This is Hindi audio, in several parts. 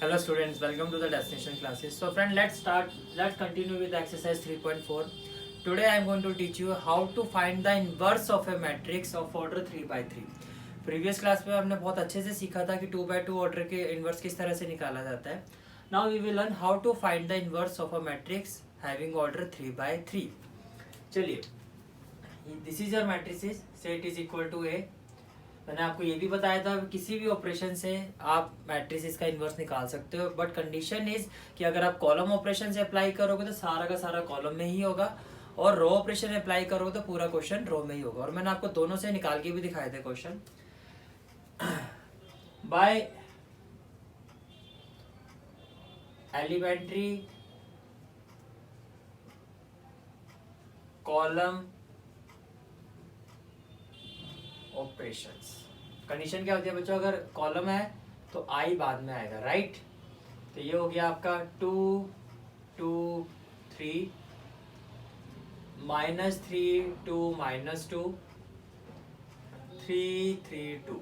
Hello students, welcome to the destination classes. So friend, let's continue with exercise 3.4. Today I am going to teach you how to find the inverse of a matrix of order 3 by 3. Previous class में हमने बहुत अच्छे से सीखा था कि 2 by 2 ऑर्डर के इन्वर्स किस तरह से निकाला जाता है. Now we will learn how to find the inverse of a matrix having order 3 by 3. चलिए, this is your matrices, say it is equal to A. मैंने आपको ये भी बताया था किसी भी ऑपरेशन से आप मैट्रिसेस का इन्वर्स निकाल सकते हो, बट कंडीशन इज कि अगर आप कॉलम ऑपरेशन से अप्लाई करोगे तो सारा का सारा कॉलम में ही होगा, और रो ऑपरेशन अप्लाई करोगे तो पूरा क्वेश्चन रो में ही होगा. और मैंने आपको दोनों से निकाल के भी दिखाए थे question. By elementary column operations. Condition क्या होती है बच्चों, अगर कॉलम है तो आई बाद में आएगा, राइट. तो ये हो गया आपका 2 2 3 -3 2 -2 3 3 2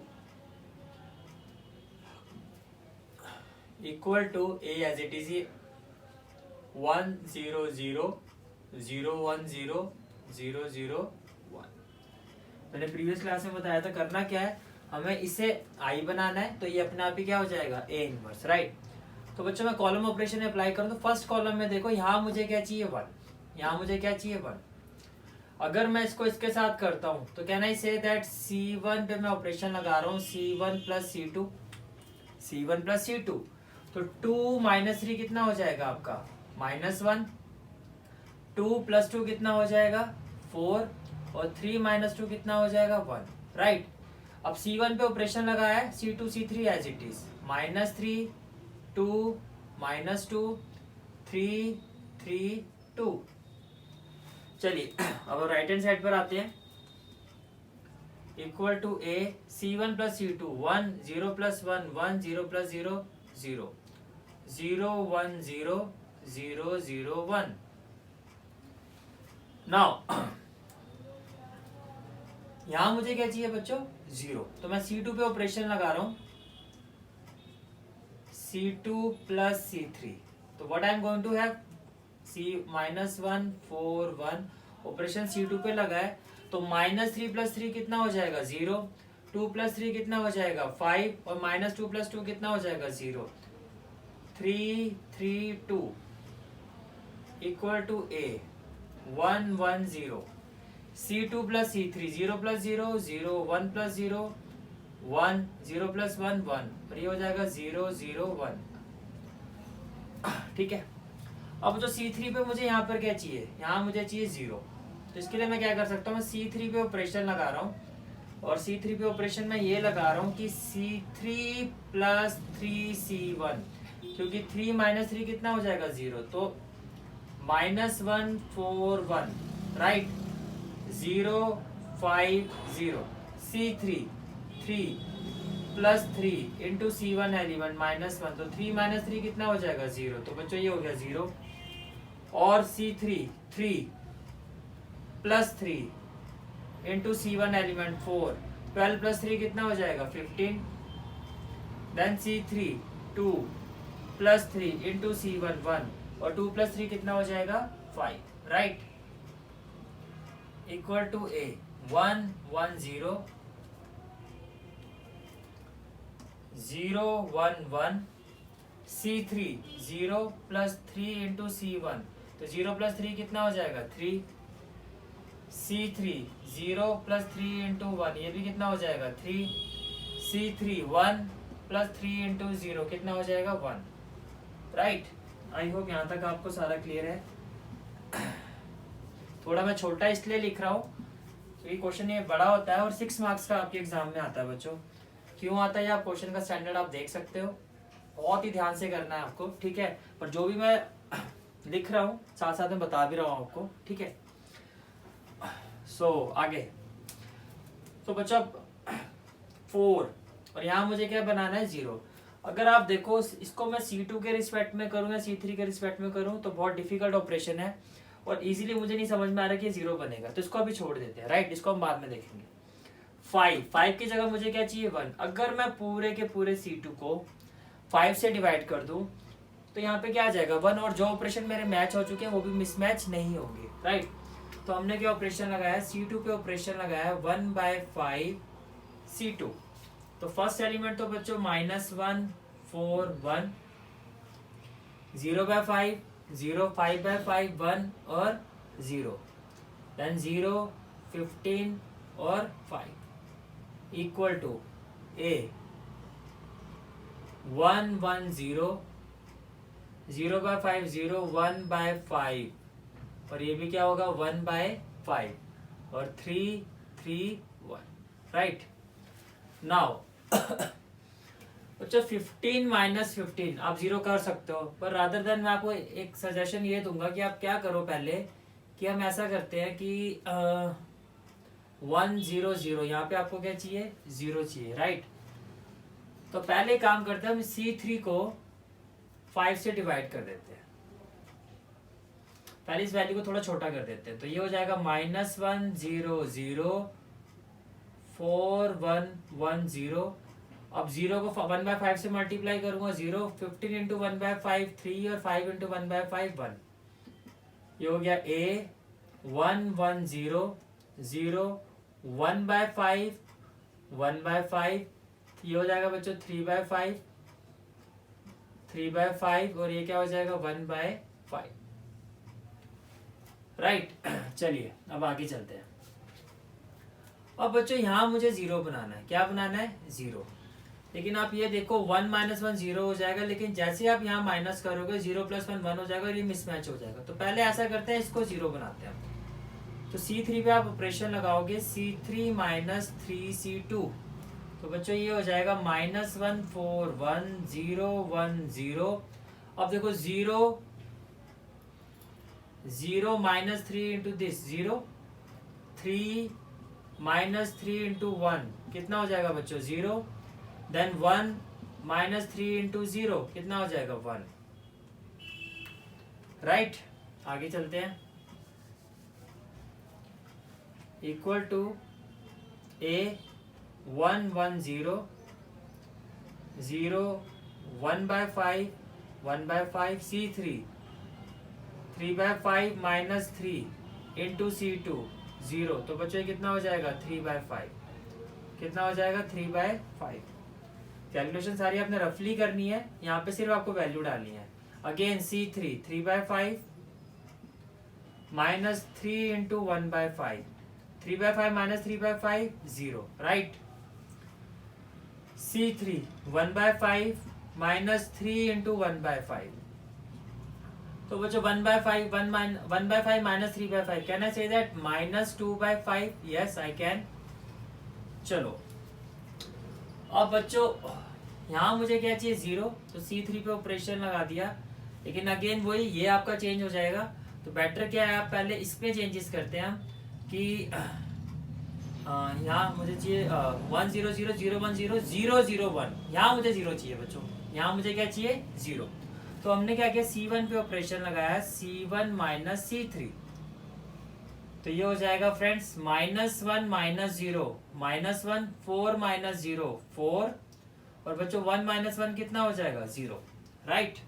equal to A as it is 1 0 0 0 1 0 0 0 1. मैंने प्रीवियस क्लास में बताया था करना क्या है, हमें इसे आई बनाना है, तो ये अपने आप ही क्या हो जाएगा ए इनवर्स, राइट. तो बच्चों मैं कॉलम ऑपरेशन अप्लाई करूं तो फर्स्ट कॉलम में देखो यहाँ मुझे क्या चाहिए 1, यहाँ मुझे क्या चाहिए 1. अगर मैं इसको इसके साथ करता हूं तो can I say that C1 पे मैं ऑपरेशन लगा रहा हूँ C1 + C2, C1 + C2. तो 2 - 3 कितना हो जाएगा आपका -1, 2 + 2 कितना हो जाएगा 4, और 3 - 2 कितना हो जाएगा 1, राइट. अब C1 पे ऑपरेशन लगाया है, C2 C3 as it is -3 2 -2 3 3 2. चलिए अब राइट हैंड साइड पर आते हैं. Equal to A C1 + C2 1 0 + 1 1 0 + 0 0 0 1 0 0 0 1. Now यहां मुझे क्या चाहिए बच्चों 0, तो मैं C2 पे ऑपरेशन लगा रहा हूं C2 + C3. तो what I am going to have C -1 4 1 operation C2 पे लगा है, तो -3 + 3 कितना हो जाएगा 0, 2 + 3 कितना हो जाएगा 5, और -2 + 2 कितना हो जाएगा 0, 3 3 2 equal to A 1 1 0 C2 + C3 0 + 0 0 1 + 0 1 0 + 1 1, और ये हो जाएगा 0 0 1. ठीक है. अब जो C3 पे मुझे यहाँ पर क्या चाहिए, यहाँ मुझे चाहिए 0, तो इसके लिए मैं क्या कर सकता हूँ, C3 पे ऑपरेशन लगा रहा हूँ, और C3 पे ऑपरेशन में ये लगा रहा हूँ कि C3 + 3C1, क्योंकि 3 - 3 कितना हो जाएगा 0, तो -1 4 1, right. 0 5 0 C3 3 + 3 into C1 element -1, तो 3 - 3 कितना हो जाएगा 0, तो बच्चों ये हो गया 0. और C3 3 + 3 इंटू C1 एलिमेंट 4, 12 + 3 कितना हो जाएगा 15. देन C3 2 + 3 इंटू C1 1, और 2 + 3 कितना हो जाएगा 5, right. Equal to A 1 1 0 0 1 1 C3 0 + 3 into C1, तो 0 + 3 कितना हो जाएगा 3. C3 0 + 3 इंटू 1, ये भी कितना हो जाएगा 3. C3 1 + 3 इंटू 0 कितना हो जाएगा 1, राइट. आई होप यहाँ तक आपको सारा क्लियर है. थोड़ा मैं छोटा इसलिए लिख रहा हूँ क्योंकि क्वेश्चन ये बड़ा होता है और 6 मार्क्स का आपके एग्जाम में आता है बच्चों. क्यों आता है, आप क्वेश्चन का स्टैंडर्ड आप देख सकते हो, बहुत ही ध्यान से करना है आपको, ठीक है. पर जो भी मैं लिख रहा हूँ साथ साथ में बता भी रहा हूँ आपको, ठीक है. सो आगे तो बच्चा 4, और यहाँ मुझे क्या बनाना है 0. अगर आप देखो इसको मैं C2 के रिस्पेक्ट में करूँ या C3 के रिस्पेक्ट में करूँ तो बहुत डिफिकल्ट ऑपरेशन है, और इजीली मुझे नहीं समझ में आ रहा कि 0 बनेगा, तो इसको अभी छोड़ देते हैं, राइट. इसको हम बाद में देखेंगे. 5 की जगह मुझे क्या चाहिए 1. अगर मैं पूरे के पूरे C2 को 5 से डिवाइड कर दूं तो यहाँ पे क्या आ जाएगा 1, और जो ऑपरेशन मेरे मैच हो चुके हैं वो भी मिसमैच नहीं होंगे, राइट। तो हमने क्या ऑपरेशन लगाया, C2 पे ऑपरेशन लगाया 1/5 C2। तो फर्स्ट एलिमेंट तो बच्चों -1 4 1, 0/5 0, 5/5 1 और 0, देन 0 15 और 5 इक्वल टू A 1 1 0, 0/5 0, 1/5, और ये भी क्या होगा 1/5 और 3 3 1, राइट। नाउ बच्चों 15 - 15 आप 0 कर सकते हो, पर रादर देन मैं आपको एक सजेशन ये दूंगा कि आप क्या करो पहले, कि हम ऐसा करते हैं कि 1 0 0, यहाँ पे आपको क्या चाहिए 0 चाहिए, राइट। तो पहले काम करते हैं हम C3 को 5 से डिवाइड कर देते हैं, पहले इस वैल्यू को थोड़ा छोटा कर देते हैं। तो ये हो जाएगा -1 0 0 4 1 1 0। अब 0 को 1/5 से मल्टीप्लाई करूंगा 0, 15 इंटू 1/5 3 और 5 इंटू 1/5 1। ये हो गया A 1 1 0 0 1/5 1/5, ये हो जाएगा बच्चों 3/5 3/5, और ये क्या हो जाएगा 1/5, राइट। चलिए अब आगे चलते हैं। अब बच्चों यहाँ मुझे 0 बनाना है, क्या बनाना है 0, लेकिन आप ये देखो 1 - 1 0 हो जाएगा, लेकिन जैसे आप यहाँ माइनस करोगे 0 + 1 1 हो जाएगा और ये मिसमैच हो जाएगा। तो पहले ऐसा करते हैं, इसको 0 बनाते हैं। तो C3 पे आप ऑपरेशन लगाओगे C3 - 3 C2, तो बच्चों ये हो जाएगा -1 4 1 0 1 0। अब देखो 0 0 -3 इंटू दिस 0, 3 -3 इंटू 1 कितना हो जाएगा बच्चों 0, देन 1 -3 इंटू 0 कितना हो जाएगा 1, राइट। आगे चलते हैं। Equal to A 1 1 0 0 1/5 1/5 C3 3/5 - 3 into C2 0। तो बच्चों कितना हो जाएगा 3/5, कितना हो जाएगा 3/5। कैलकुलेशन सारी आपने रफली करनी है, यहाँ पे सिर्फ आपको वैल्यू डालनी है। Again C3 3/5 - 3 into 1/5, 3/5 - 3/5 0, right. C3 1/5 - 3 into 1/5, तो बच्चों 1/5 1/5 - 3/5, can I say that -2/5? Yes I can. चलो अब बच्चों यहाँ मुझे क्या चाहिए 0, तो C3 पे ऑपरेशन लगा दिया, लेकिन अगेन वही ये आपका चेंज हो जाएगा। तो बेटर क्या है, आप पहले इसमें चेंजेस करते हैं कि यहाँ मुझे चाहिए 1 0 0 0 1 0 0 0 1, यहाँ मुझे 0 चाहिए बच्चों, यहाँ मुझे क्या चाहिए 0। तो हमने क्या किया C1 पे ऑपरेशन लगाया C1 - C3, तो ये हो जाएगा फ्रेंड्स -1 - 0 -1 4 - 0 4, और बच्चों 1 - 1 कितना हो जाएगा 0, राइट।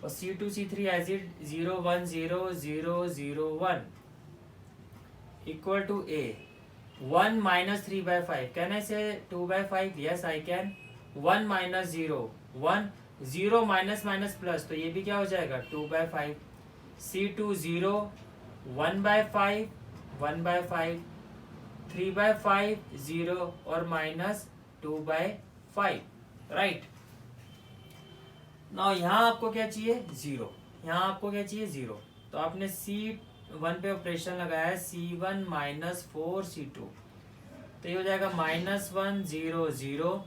और C2 C3 as it 0 1 0 0 0 1 equal to A 1 - 3/5, can I say 2/5? Yes I can. 1 - 0 1 0 minus plus, तो ये भी क्या हो जाएगा 2/5। C2 0 1/5 1/5 3/5 0 और -2/5, राइट। नाउ यहाँ आपको क्या चाहिए 0, यहाँ आपको क्या चाहिए 0। तो आपने C1 पे ऑपरेशन लगाया है C1 - 4 C2, तो ये हो जाएगा -1 0 0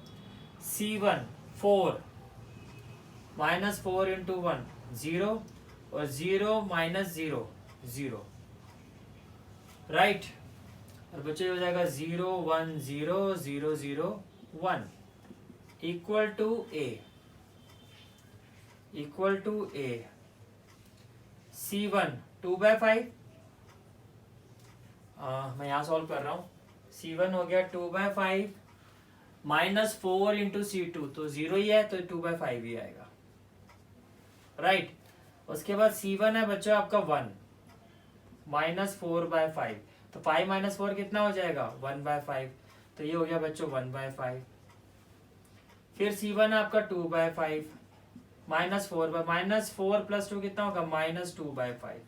C1 4 -4 इंटू 1 0 और 0 - 0 0, राइट। और बच्चे हो जाएगा 0 1 0 0 0 1 इक्वल टू A C1 2/5, मैं यहाँ सॉल्व कर रहा हूँ। C1 हो गया 2/5 -4 इंटू C2 तो 0 ही है, तो 2/5 ही आएगा, राइट। उसके बाद C1 है बच्चों आपका 1, -4/5, तो 5 - 4 कितना हो जाएगा 1/5, तो ये हो गया बच्चों 1/5। फिर C1 है आपका 2/5, -4 प्लस 2 कितना होगा -2/5,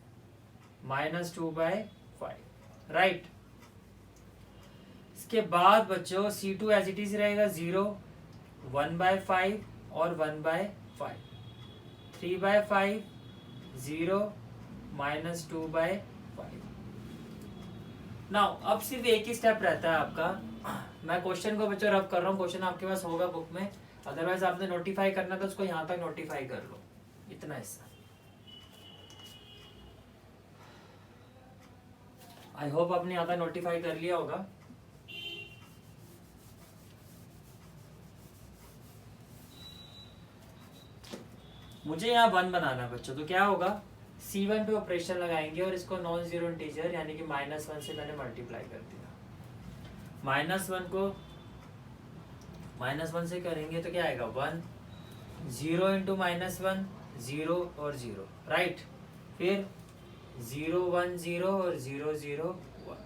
-2/5, राइट। इसके बाद बच्चों C2 एज इट इज रहेगा 0, 1/5 और 1/5, 3/5, 0, -2/5। नाउ अब सिर्फ एक ही स्टेप रहता है आपका। मैं क्वेश्चन को बच्चों रब कर रहा हूँ, क्वेश्चन आपके पास होगा बुक में, अदरवाइज आपने नोटिफाई करना तो उसको यहाँ तक नोटिफाई कर लो, इतना हिस्सा। आई होप आपने यहाँ तक नोटिफाई कर लिया होगा। मुझे यहाँ 1 बनाना है बच्चों, तो क्या होगा C1 पे ऑपरेशन लगाएंगे और इसको नॉन जीरो इंटीजर यानी कि -1 से मैंने मल्टीप्लाई कर दिया। -1 को -1 से करेंगे तो क्या आएगा 1, 0 इंटू -1, 0 और 0, राइट। फिर 0, 1, 0 और 0, 0, 1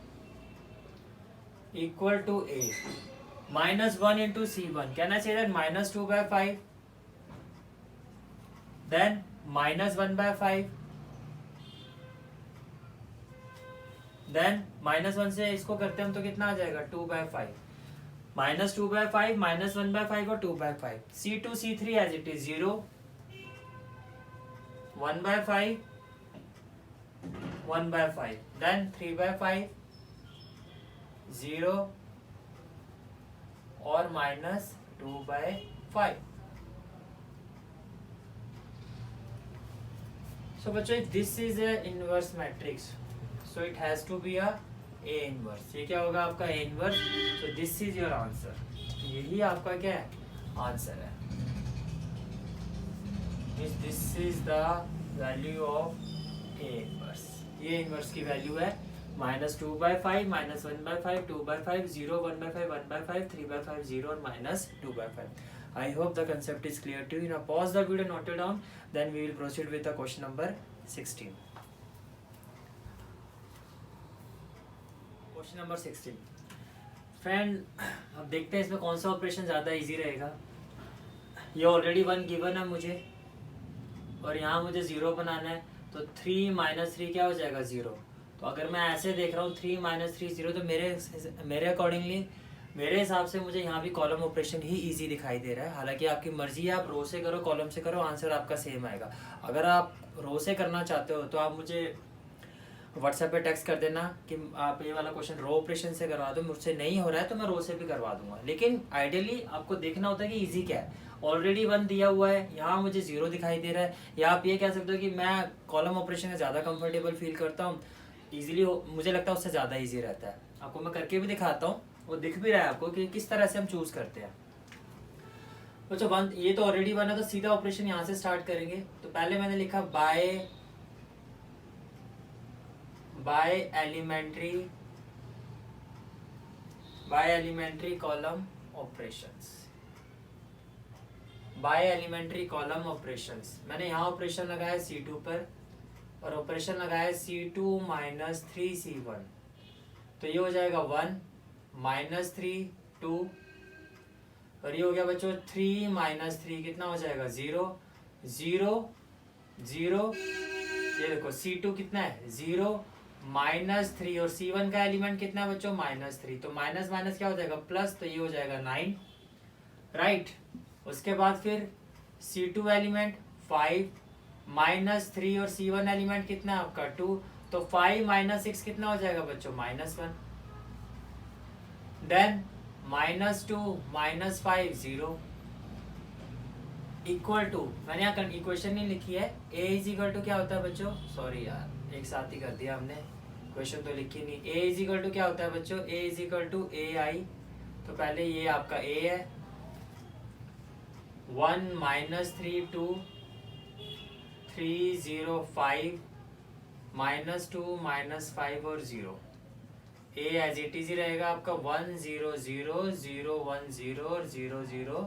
equal to A। -1 into C1, can I say that -2/5, then -1/5, then -1 से इसको करते हैं हम तो कितना आ जाएगा 2/5, -2/5, -1/5 और 2/5। C2 C3 as it is 0, 1/5, 1/5, then 3/5, 0 और -2/5। So बच्चों this is a inverse matrix, so it has to be a A inverse। ये क्या होगा आपका A inverse, so this is your answer। यही आपका क्या है आंसर है। This is the value of A inverse। ये inverse की वैल्यू है -2/5, -1/5, 2/5, 0, 1/5, 1/5, 3/5, 0 और -2/5। I hope the concept is clear to you। Now pause the video, note it down, then we will proceed with the question number 16। Question number 16 friend, अब देखते हैं इसमें कौन सा ऑपरेशन ज़्यादा इजी रहेगा। ये ऑलरेडी 1 गिवन है मुझे और यहाँ मुझे 0 बनाना है, तो 3 - 3 क्या हो जाएगा 0। तो अगर मैं ऐसे देख रहा हूँ 3 - 3 0, तो मेरे अकॉर्डिंगली मेरे हिसाब से मुझे यहाँ भी कॉलम ऑपरेशन ही इजी दिखाई दे रहा है। हालांकि आपकी मर्जी है, आप रो से करो कॉलम से करो, आंसर आपका सेम आएगा। अगर आप रो से करना चाहते हो तो आप मुझे व्हाट्सएप पे टेक्स्ट कर देना कि आप ये वाला क्वेश्चन रो ऑपरेशन से करवा दो, मुझसे नहीं हो रहा है तो मैं रो से भी करवा दूंगा। लेकिन आइडियली आपको देखना होता है कि इजी क्या है। ऑलरेडी 1 दिया हुआ है, यहाँ मुझे 0 दिखाई दे रहा है, या आप ये कह सकते हो कि मैं कॉलम ऑपरेशन में ज़्यादा कंफर्टेबल फील करता हूँ, ईजिली मुझे लगता है उससे ज़्यादा ईजी रहता है। आपको मैं करके भी दिखाता हूँ, वो दिख भी रहा है आपको कि किस तरह से हम चूज करते हैं। बच्चों 1 ये तो ऑलरेडी 1 है, तो सीधा ऑपरेशन यहाँ से स्टार्ट करेंगे। तो पहले मैंने लिखा by elementary column operations, by elementary column operations. मैंने यहाँ ऑपरेशन लगाया C2 पर और ऑपरेशन लगाया C2 - 3C1, तो ये हो जाएगा 1 -3 2 और ये हो गया बच्चों 3 - 3 कितना हो जाएगा 0 0 0। ये देखो C2 कितना है 0 -3 और C1 का एलिमेंट कितना है बच्चों -3, तो माइनस माइनस क्या हो जाएगा प्लस, तो ये हो जाएगा 9, राइट। उसके बाद फिर C2 एलिमेंट 5 -3 और C1 एलिमेंट कितना है आपका 2, तो 5 - 6 कितना हो जाएगा बच्चों -1, देन -2 -5 0 इक्वल टू, मैंने यहाँ इक्वेशन नहीं लिखी है, A इज इक्वल टू क्या होता है बच्चों, सॉरी यार एक साथ ही कर दिया हमने, क्वेश्चन तो लिखी नहीं। A इज इक्वल टू क्या होता है बच्चों, A is equal to AI, तो पहले ये आपका A है 1 -3 2 3 0 5 -2 -5 और 0 ए एज इट इज ही रहेगा आपका 1 0 0 0 1 0 और 0 0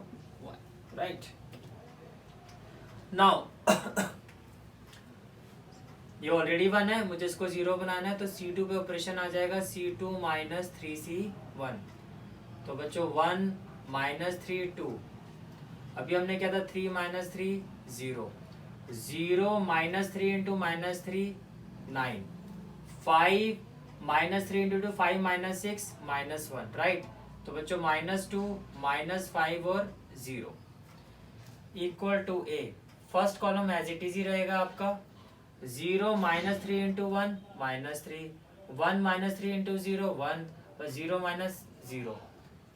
1, राइट। नाउ ये ऑलरेडी 1 है, मुझे इसको 0 बनाना है, तो C2 पे ऑपरेशन आ जाएगा C2 माइनस 3C1। तो बच्चों 1 माइनस 3 2, अभी हमने क्या था 3 minus 3 0, 0 minus 3 into minus 3 9, 5 minus 3 into 2 5 minus 6 minus 1, right. तो बच्चों -2 -5 और 0 equal to A. First column as it is ही रहेगा आपका 0 minus 3 into 1 minus 3, 1 minus 3 into 0 1 और 0 माइनस 0,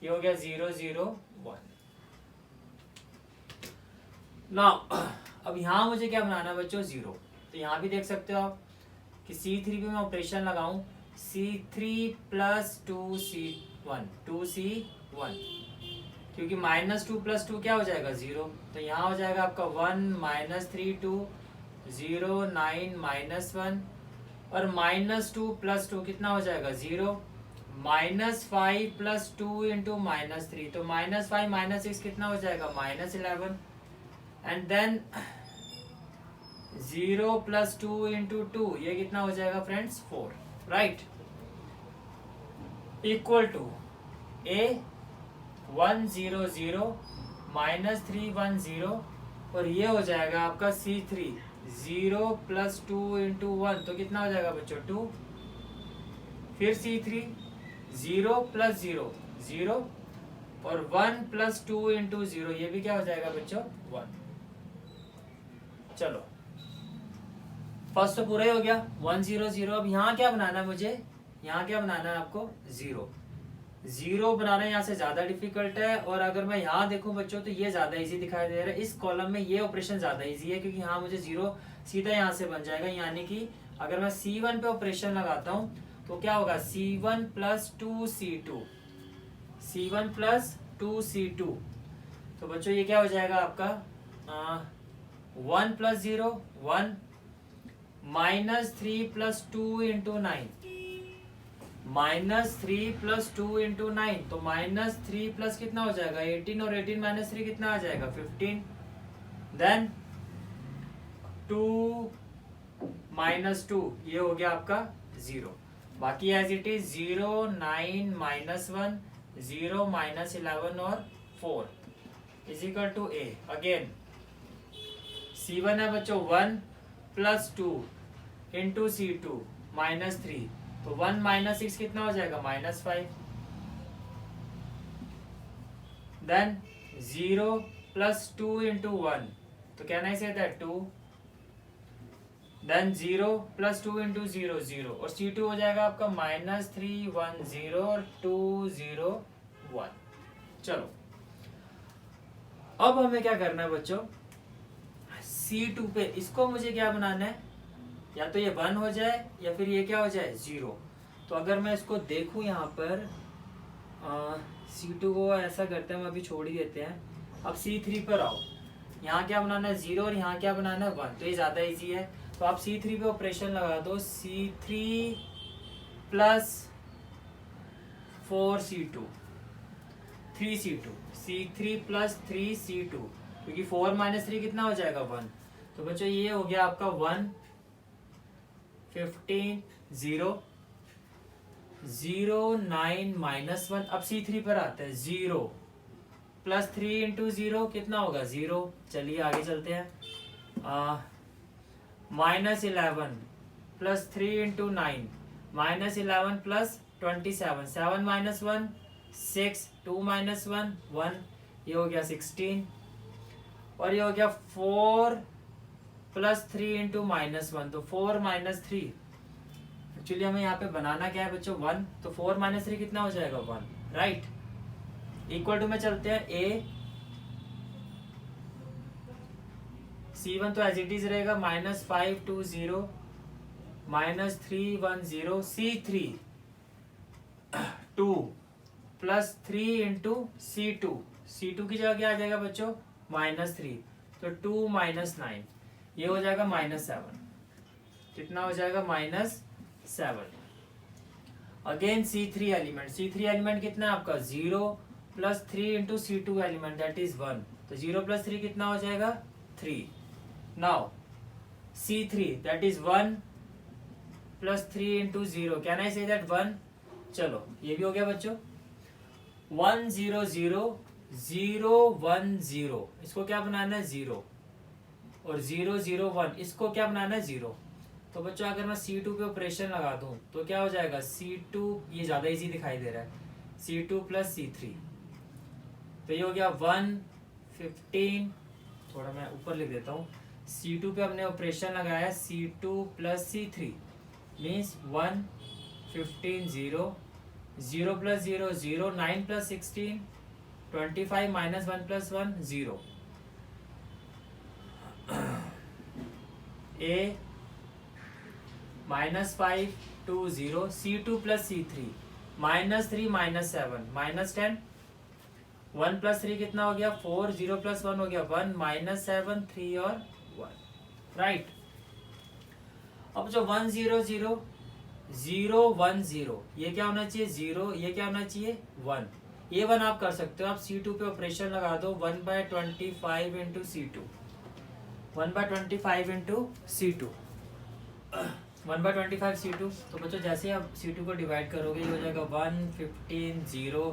ये हो गया 0 0 1। नाउ अब यहाँ मुझे क्या बनाना है बच्चों 0, तो यहाँ भी देख सकते हो आप कि C3 पे मैं ऑपरेशन लगाऊं C3 प्लस 2C1 2C1, क्योंकि -2 + 2 क्या हो जाएगा 0, तो यहाँ हो जाएगा आपका 1 माइनस 3 2 0 9 -1 और -2 + 2 कितना हो जाएगा 0, -5 + 2 इंटू -3, तो -5 -6 कितना हो जाएगा -11 एंड देन 0 + 2 इंटू 2, ये कितना हो जाएगा friends 4, right. Equal to A 1 0 0 -3 1 0 और ये हो जाएगा आपका C3 0 + 2 इंटू 1, तो कितना हो जाएगा बच्चों 2, फिर C3 0 + 0 0 और 1 + 2 इंटू 0, ये भी क्या हो जाएगा बच्चों 1। चलो फर्स्ट तो पूरा ही हो गया 1 0 0। अब यहाँ क्या बनाना है मुझे, यहाँ क्या बनाना है आपको 0 0 बनाना यहाँ से ज्यादा डिफिकल्ट है, और अगर मैं यहाँ देखूं बच्चों तो ये ज्यादा इजी दिखाई दे रहा है। इस कॉलम में ये ऑपरेशन ज्यादा इजी है, क्योंकि यहाँ मुझे 0 सीधा यहाँ से बन जाएगा, यानी कि अगर मैं C1 पे ऑपरेशन लगाता हूँ तो क्या होगा C1 + 2C2 C1 + 2C2, तो बच्चों ये क्या हो जाएगा आपका 1 + 0 1 -3 + 2 इंटू 9 -3 + 2 इंटू 9, तो -3 प्लस कितना हो जाएगा 18 और 18 - 3 कितना आ जाएगा 15, देन 2 -2, ये हो गया आपका 0। बाकी एज इट इज 0 9 -1 0 -11 और 4 is equal to A. Again C1 है बच्चों 1 + 2 इंटू C2 -3, तो 1 - 6 कितना हो जाएगा -5, देन 0 + 2 इंटू 1, तो can I say that 2, then 0 + 2 into 0 0 और C2 हो जाएगा आपका -3 1 0 और 2 0 1। चलो अब हमें क्या करना है बच्चों C2 पे, इसको मुझे क्या बनाना है, या तो ये 1 हो जाए या फिर ये क्या हो जाए 0। तो अगर मैं इसको देखूं यहाँ पर C2 को ऐसा करते हैं, हम अभी छोड़ ही देते हैं। अब C3 पर आओ, यहाँ क्या बनाना है 0 और यहाँ क्या बनाना है 1, तो ये ज़्यादा इजी है। तो आप C3 पे ऑपरेशन लगा दो C3 + 4C2 3C2 C3 + 3C2, क्योंकि 4 - 3 कितना हो जाएगा 1, तो बच्चों ये हो गया आपका 1 15 0 0 9 -1। अब C3 पर आते हैं 0 + 3 इंटू 0 कितना होगा 0। चलिए आगे चलते हैं -11 + 3 इंटू 9 -11 + 27 7 - 1 6 2 - 1 1, ये हो गया 16 और ये हो गया 4 + 3 इंटू -1, तो 4 - 3। एक्चुअली हमें यहाँ पे बनाना क्या है बच्चों 1, तो 4 - 3 कितना हो जाएगा 1, राइट। इक्वल टू में चलते हैं ए C1 तो एज इट इज रहेगा -5 2 0 -3 1 0 C3 2 + 3 इंटू C2 C2 की जगह क्या आ जाएगा बच्चों -3, तो 2 - 9, ये हो जाएगा -7, कितना हो जाएगा -7। Again C3 element, C3 element कितना है आपका 0 plus 3 into C2 element that is 1, तो 0 प्लस 3 कितना हो जाएगा 3. Now C3 that is 1 plus 3 into 0, can I say that 1. चलो ये भी हो गया बच्चों. 1 0 0 0 1 0, इसको क्या बनाना है 0, और 0 0 1 इसको क्या बनाना है 0. तो बच्चों अगर मैं C2 पे ऑपरेशन लगा दूं तो क्या हो जाएगा C2, ये ज्यादा इजी दिखाई दे रहा है, C2 प्लस C3, तो ये हो गया 1 15, थोड़ा मैं ऊपर लिख देता हूँ. C2 पे हमने ऑपरेशन लगाया C2 plus C3 means 1 15 0, 0 plus 0 0, 9 plus 16 25 minus 1 plus 1 0. A minus 5 2 0, C2 plus C3 minus 3 minus 7 minus 10, 1 plus 3 कितना हो गया 4, 0 प्लस 1 हो गया 1, माइनस 7 3 और 1, राइट. अब जो 1 0 0 0 1 0, ये क्या होना चाहिए 0, ये क्या होना चाहिए 1, ये 1 आप कर सकते हो. आप C2 पे ऑपरेशन लगा दो 1/25 into C2, 1/25 into C2, 1/25 C2. तो बच्चों जैसे आप C2 को डिवाइड करोगे ये हो जाएगा 1 15 0,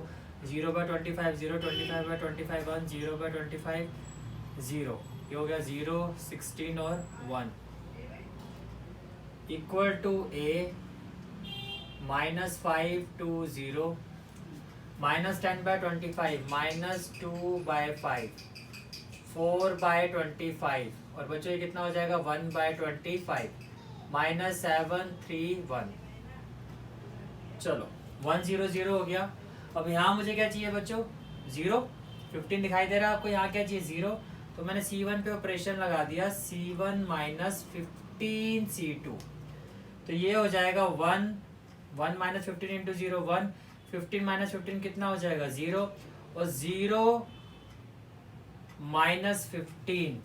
0/25 0, 25/25 1, 0/25 0, ये हो गया 0 16 और 1 equal to A minus 5 2 0 minus 10/25 minus 2/5 4/25, और बच्चों ये कितना हो जाएगा 1/25 माइनस 7 3 1. चलो 1 0 0 हो गया. अब यहाँ मुझे क्या चाहिए बच्चों 0, 15 दिखाई दे रहा है आपको, यहाँ क्या चाहिए 0, तो मैंने C1 पे ऑपरेशन लगा दिया C1 माइनस 15 C2, तो ये हो जाएगा 1 1 माइनस 15 इंटू 0 1, 15 माइनस 15 कितना हो जाएगा 0, और 0 माइनस 15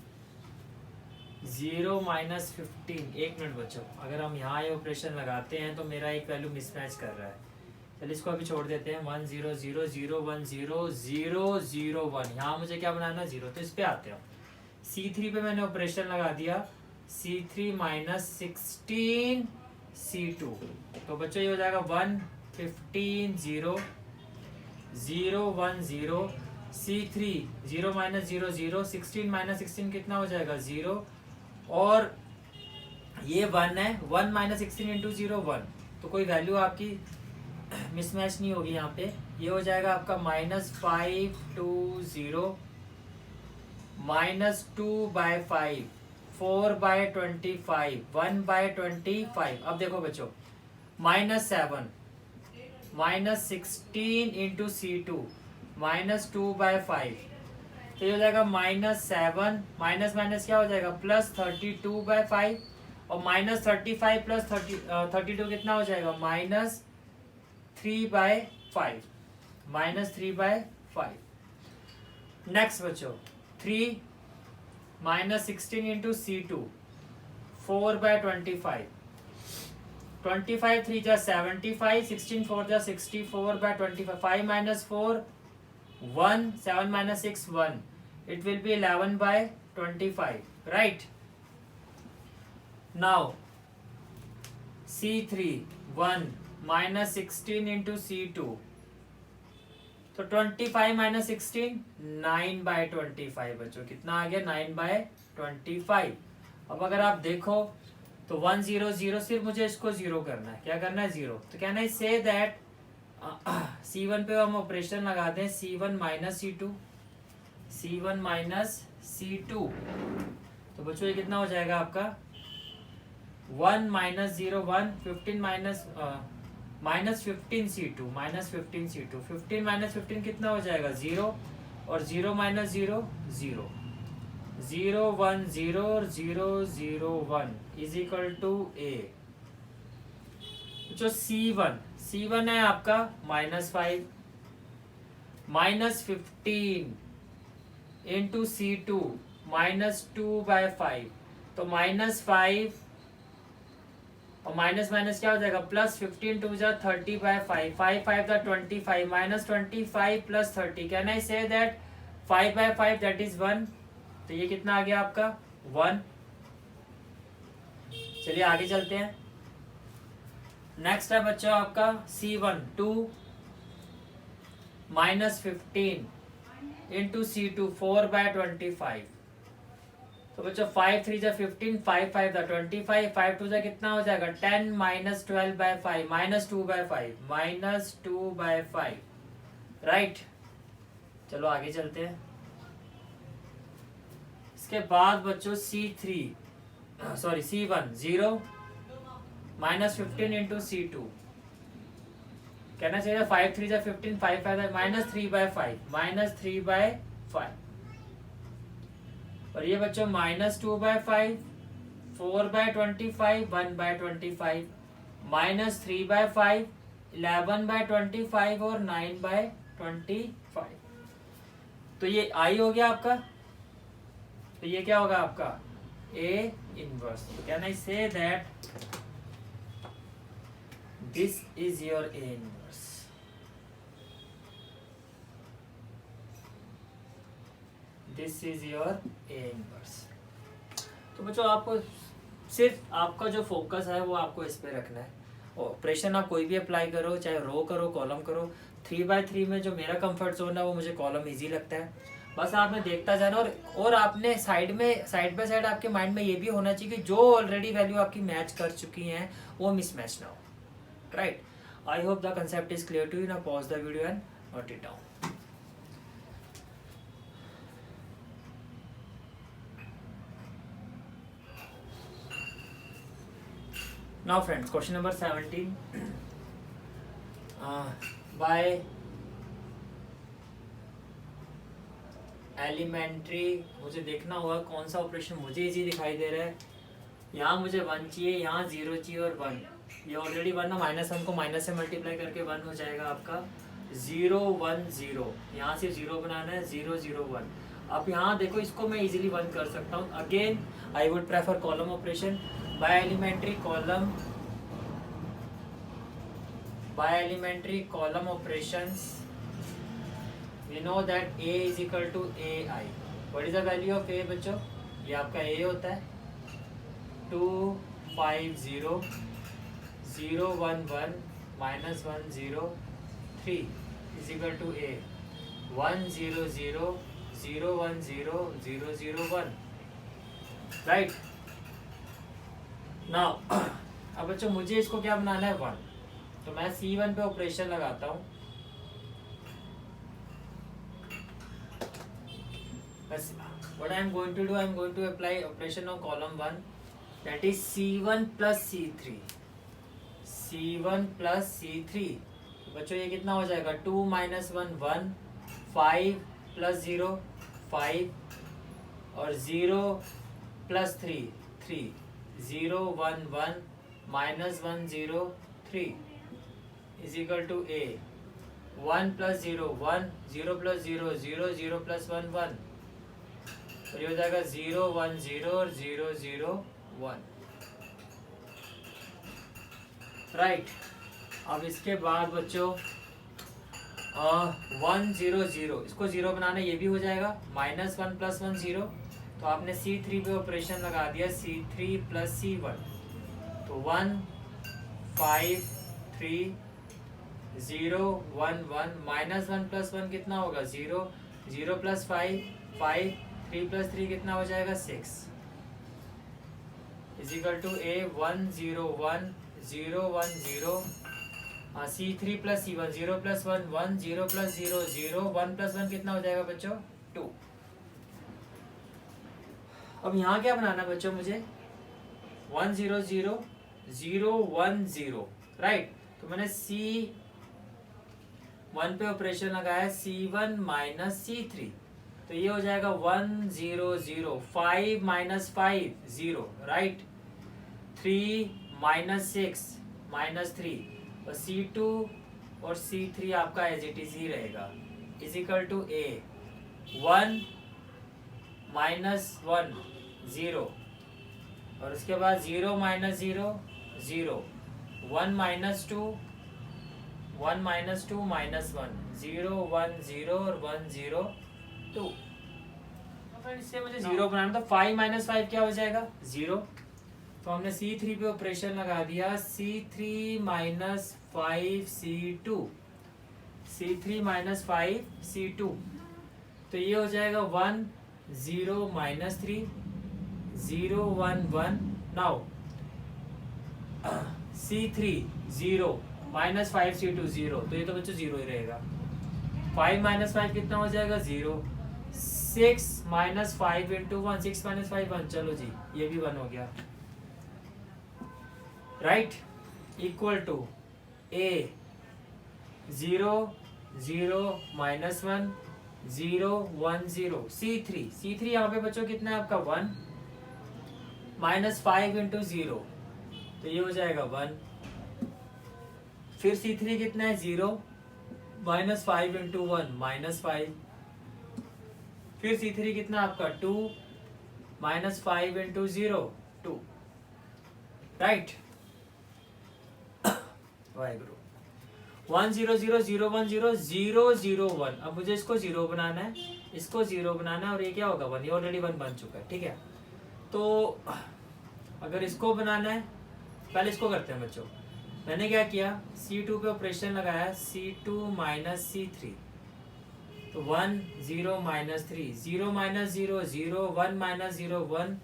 0 माइनस 15. एक मिनट बच्चों, अगर हम यहाँ ये ऑपरेशन लगाते हैं तो मेरा एक वैल्यू मिसमैच कर रहा है. चलिए इसको अभी छोड़ देते हैं. 1 0 0 0 1 0 0 0 1, यहाँ मुझे क्या बनाना है 0, तो इस पे आते हैं. C3 पे मैंने ऑपरेशन लगा दिया C3 माइनस 16 C2, तो बच्चों ये हो जाएगा 1 15 0 0 1 0, C3 0 माइनस 0 0, 16 माइनस 16 कितना हो जाएगा 0, और ये 1 है, 1 माइनस 16 इंटू 0 1, तो कोई वैल्यू आपकी मिसमैच नहीं होगी यहाँ पे. ये हो जाएगा आपका माइनस 5 2 0 माइनस 2/5 4/25 1/25. अब देखो बच्चों minus 7 minus 16 into C2 minus 2/5, तो ये हो जाएगा माइनस 7, माइनस माइनस क्या हो जाएगा प्लस 32/5, और माइनस 35 प्लस 32 कितना हो जाएगा माइनस 3/5, माइनस 3/5. नेक्स्ट बच्चों 3 माइनस 16 इंटू C2 4/25, 25 3 जा 75, 16 4 जा 64/25, 5 minus 4 1, 7 minus 6 1, it will be 11/25, right. Now C3 1 minus 16 into C2, तो 25 माइनस 16 9/25 बच्चों, कितना आ गया 9/25. अब अगर आप देखो तो 1 0 0, सिर्फ मुझे इसको 0 करना है. क्या करना है 0, तो can I say that C1 पे हम ऑपरेशन लगा दें C1 minus C2, C1 minus C2, तो बच्चों ये कितना हो जाएगा आपका 1 minus 0 1, 15 minus minus 15 C2 minus 15 C2, 15 minus 15 कितना हो जाएगा 0, और 0 माइनस 0 0, 0 1 0 और 0 0 1 इज इक्वल टू A. जो C1 है आपका minus 5 minus 15 into C2 minus 2/5, तो माइनस 5 और माइनस माइनस क्या हो जाएगा, प्लस 15 टू जा 30/5, 5 the 25, minus 25 plus 30, can I say that 5/5 that is 1। तो ये कितना आ गया आपका 1। चलिए आगे चलते हैं। नेक्स्ट है बच्चों आपका C1 2 माइनस 15 इंटू C2 4/25। तो बच्चों 5 3 जा 15, 5 5 जा 25, 5 2 जा कितना हो जाएगा 10 माइनस 12/5 माइनस 2/5 माइनस 2/5, राइट। चलो आगे चलते हैं। इसके बाद बच्चों C1 0 माइनस 15 इंटू C2, कहना चाहिए 5 3 जा 15, 5 5 माइनस 3/5 माइनस 3/5। और ये बच्चों माइनस 2/5, 4/25, 1/25, माइनस 3/5, 11/25 और 9/25। तो ये आई हो गया आपका। तो ये क्या होगा आपका A inverse. Can I say that this is your A inverse. This is your A inverse. तो बच्चों आपको सिर्फ आपका जो फोकस है वो आपको इस पे रखना है। ऑपरेशन आप कोई भी अप्लाई करो, चाहे रो करो कॉलम करो, 3/3 में जो मेरा कंफर्ट जोन है वो मुझे कॉलम इजी लगता है। बस आपने देखता जाना और आपने साइड बाय साइड आपके माइंड में ये भी होना चाहिए कि जो ऑलरेडी वैल्यू आपकी मैच कर चुकी हैं वो मिसमैच ना हो, right. I hope the concept is clear to you. Now pause the video and note it down. Now friends, question number 17. By elementary मुझे देखना होगा कौन सा ऑपरेशन मुझे इजी दिखाई दे रहा है। यहाँ मुझे 1 चाहिए, यहाँ 0 चाहिए और 1। ये ऑलरेडी 1 है, -1 को माइनस से मल्टीप्लाई करके 1 हो जाएगा आपका 0 1 0। यहाँ सिर्फ 0 बनाना है, 0 0 1। अब यहाँ देखो इसको मैं इजीली 1 कर सकता हूँ। Again I would prefer column operation. By elementary column operations we know that A is equal to AI. What is the value of A बच्चों? ये आपका A होता है 2 5 0 0 1 1 minus 1 0 3 is equal to A 1 0 0 0 1 0 0 0 1, right? Now अब बच्चों मुझे इसको क्या बनाना है 1, तो मैं C1 पे ऑपरेशन लगाता हूँ। What I am going to do, I am going to apply operation on column 1, that is C1 plus C3. C1 plus C3, बच्चों ये कितना हो जाएगा 2 minus 1 1, 5 plus 0 5 और 0 plus 3 3, 0 1 1 minus 1 0 3 is equal to A 1 plus 0 1, 0 plus 0 0, 0 plus 1 1, और ये हो जाएगा 0 1 0 और 0 0 1, राइट। अब इसके बाद बच्चों 1 0 0, इसको 0 बनाना ये भी हो जाएगा, -1 plus 1 0। तो आपने C3 पे ऑपरेशन लगा दिया, C3 plus C1, तो 1 5 3 0 1 1 -1 plus 1 कितना होगा 0, 0 plus 5 5, 3 plus 3 कितना हो जाएगा 6 is equal to A 1 0 1 0 1 0, C3 plus C1 0 plus 1 1, 0 plus 0 0, 1 plus 1 कितना हो जाएगा बच्चों 2। अब यहाँ क्या बनाना बच्चों मुझे 1 0 0 0 1 0, राइट। तो मैंने C1 पे ऑपरेशन लगाया C1 minus C3, तो ये हो जाएगा 1 0 0 5 minus 5 0, राइट। 3 minus 6 minus 3, और C2 और C3 आपका एज इट इज ही रहेगा, is equal to A 1 minus 1 0, और उसके बाद 0 minus 0 0, 1 minus 2, 1 minus 2 minus 1, 0 1 0 और 1 0 2। इससे मुझे 0 बनाना, तो 5 minus 5 क्या हो जाएगा 0। तो हमने C3 पे ऑपरेशन लगा दिया, C3 minus 5 C2, C3 minus 5 C2, तो ये हो जाएगा 1 0 minus 3 0 1 1। Now C3 0 minus 5 C2 0, तो ये तो बच्चों 0 ही रहेगा। 5 minus 5 कितना हो जाएगा 0। 6 minus 5 into 1, 6 minus 5 1, चलो जी ये भी 1 हो गया, right. Equal to A 0 0 minus 1 0 1 0। C3 यहाँ पे बच्चों कितना है आपका 1, माइनस 5 इंटू 0, तो ये हो जाएगा 1। फिर C3 कितना है 0, माइनस 5 इंटू 1 माइनस 5। फिर C3 कितना आपका 2, माइनस 5 इंटू 0 2, राइट। वाहिगुरु 1 0 0 0 1 0 0 0 1। अब मुझे इसको 0 बनाना है, इसको 0 बनाना है, और ये क्या होगा 1, ये ऑलरेडी 1 बन चुका है, ठीक है। तो अगर इसको बनाना है, पहले इसको करते हैं बच्चों। मैंने क्या किया, C2 पे ऑपरेशन लगाया, C2 माइनस C3, तो 1 0 माइनस 3, 0 माइनस 0 0, 1 माइनस 0 1,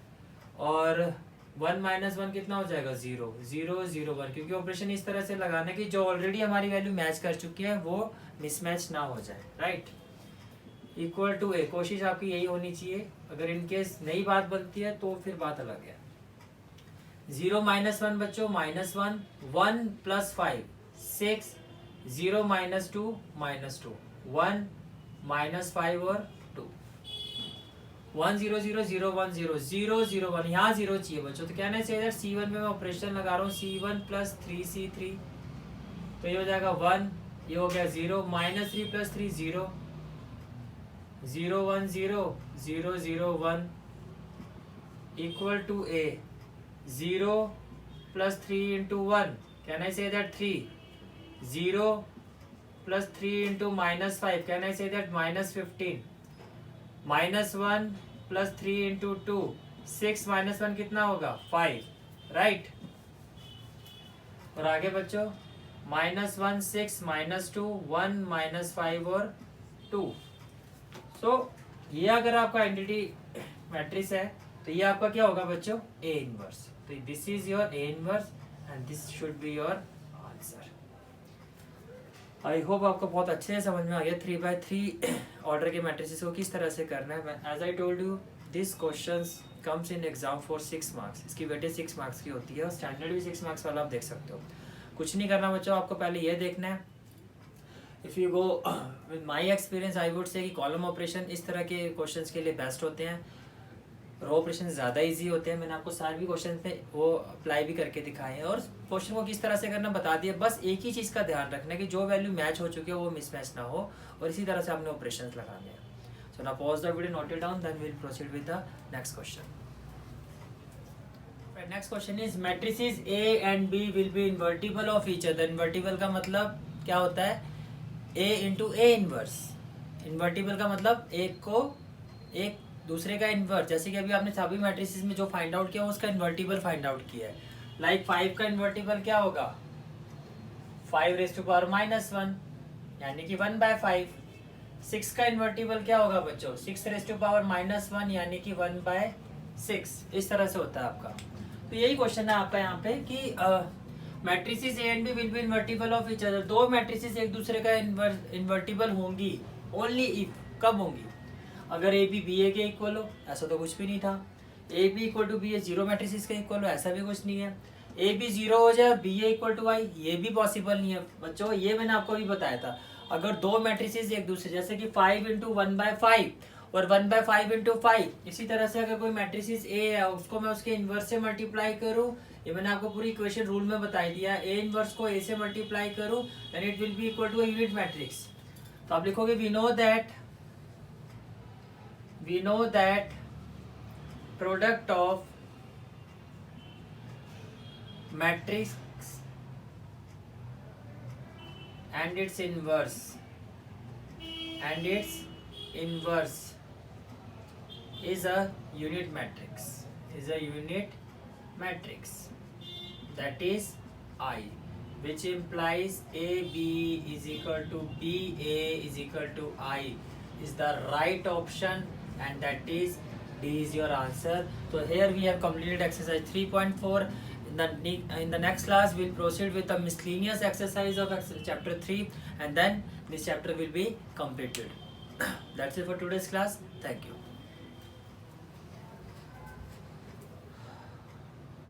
और 1 माइनस 1 कितना हो जाएगा 0 0 0 1, क्योंकि ऑपरेशन इस तरह से लगाना कि जो ऑलरेडी हमारी वैल्यू मैच कर चुकी है वो मिसमैच ना हो जाए, राइट। इक्वल टू A, कोशिश आपकी यही होनी चाहिए। अगर इनकेस नई बात बनती है तो फिर बात अलग है। 0 माइनस 1 बच्चों minus 1, 1 plus 5 6, 0 minus 2 minus 2, 1 minus 5 और 2, 1 0 0 0 1 0 0 0 1, यहाँ 0 चाहिए बच्चों। तो कहना चाहिए C1 में मैं ऑपरेशन लगा रहा हूँ, C1 प्लस 3 C3, तो ये हो जाएगा 1, ये हो गया 0, minus 3 plus 3 0 0 1 0 0 0 1, equal to A 0 plus 3 into 1, can I say that 3, 0 plus 3 into minus 5, can I say that minus 15, minus 1 plus 3 into 2, 6 minus 1 कितना होगा 5, राइट। और आगे बच्चों माइनस 1 6 माइनस 2 1 माइनस 5 और 2। सो ये अगर आपका आइडेंटिटी मैट्रिक्स है तो ये आपका क्या होगा बच्चों A इनवर्स। तो this is your A inverse and this should be your answer. I hope आपको बहुत अच्छे से समझ में आ गया 3x3 ऑर्डर के मैट्रिसेस को किस तरह से करना है। As I told you this questions comes in exam for 6 marks, इसकी वेटेज 6 मार्क्स की होती है और स्टैंडर्ड भी 6 मार्क्स वाला आप देख सकते हो। कुछ नहीं करना बच्चों, आपको पहले ये देखना है। If you go with my experience I would say कि कॉलम ऑपरेशन इस तरह के क्वेश्चंस के लिए बेस्ट होते हैं, रो ऑपरेशन ज़्यादा इजी होते हैं। मैंने आपको सारे भी क्वेश्चन पे वो अप्लाई भी करके दिखाए हैं और क्वेश्चन को किस तरह से करना बता दिया। बस एक ही चीज़ का ध्यान रखना है कि जो वैल्यू मैच हो चुकी है वो मिसमैच ना हो, और इसी तरह से आपने ऑपरेशन लगाने हैं। So now pause the video, note it down, then we will proceed with the next question. Next question is matrices A and B will be invertible of each other. Invertible का मतलब क्या होता है, A into A inverse. Invertible का मतलब एक को एक दूसरे का इन्वर्स। जैसे कि अभी आपने सभी मैट्रिसेस में जो फाइंड आउट किया उसका इन्वर्टिबल फाइंड आउट किया है। लाइक 5 का इन्वर्टिबल क्या होगा 5 रेज़ टू पावर -1 यानी कि 1/5। 6 का इन्वर्टिबल क्या होगा बच्चों 6 रेज़ टू पावर -1 यानी कि 1/6। इस तरह से होता है आपका। तो यही क्वेश्चन है आपका यहाँ पे कि matrices A and B will be invertible of each other. दो मैट्रिसेस एक दूसरे का इन्वर्टिबल होंगी ओनली इफ, कब होंगी, अगर A B BA के इक्वल हो। ऐसा तो कुछ भी नहीं था। A B equal to BA zero matrices के इक्वल हो, ऐसा भी कुछ नहीं है। A B 0 हो जाए और BA इक्वल टू I, ये भी पॉसिबल नहीं है बच्चों। ये मैंने आपको भी बताया था, अगर दो मैट्रिसेस एक दूसरे जैसे कि 5 इंटू 1/5 और 1/5 इंटू 5, इसी तरह से अगर कोई मैट्रिसेस A है उसको मैं उसके इन्वर्स से मल्टीप्लाई करूँ, ये मैंने आपको पूरी इक्वेशन रूल में बता दिया। A इन्वर्स को A से मल्टीप्लाई करूँ then it will be equal to a unit matrix. तो आप लिखोगे we know that product of matrix and its inverse is a unit matrix, that is I, which implies AB is equal to BA is equal to I is the right option, and that is D is your answer. So here we have completed exercise 3.4. In the next class we'll proceed with the miscellaneous exercise of chapter 3, and then this chapter will be completed. That's it for today's class. Thank you.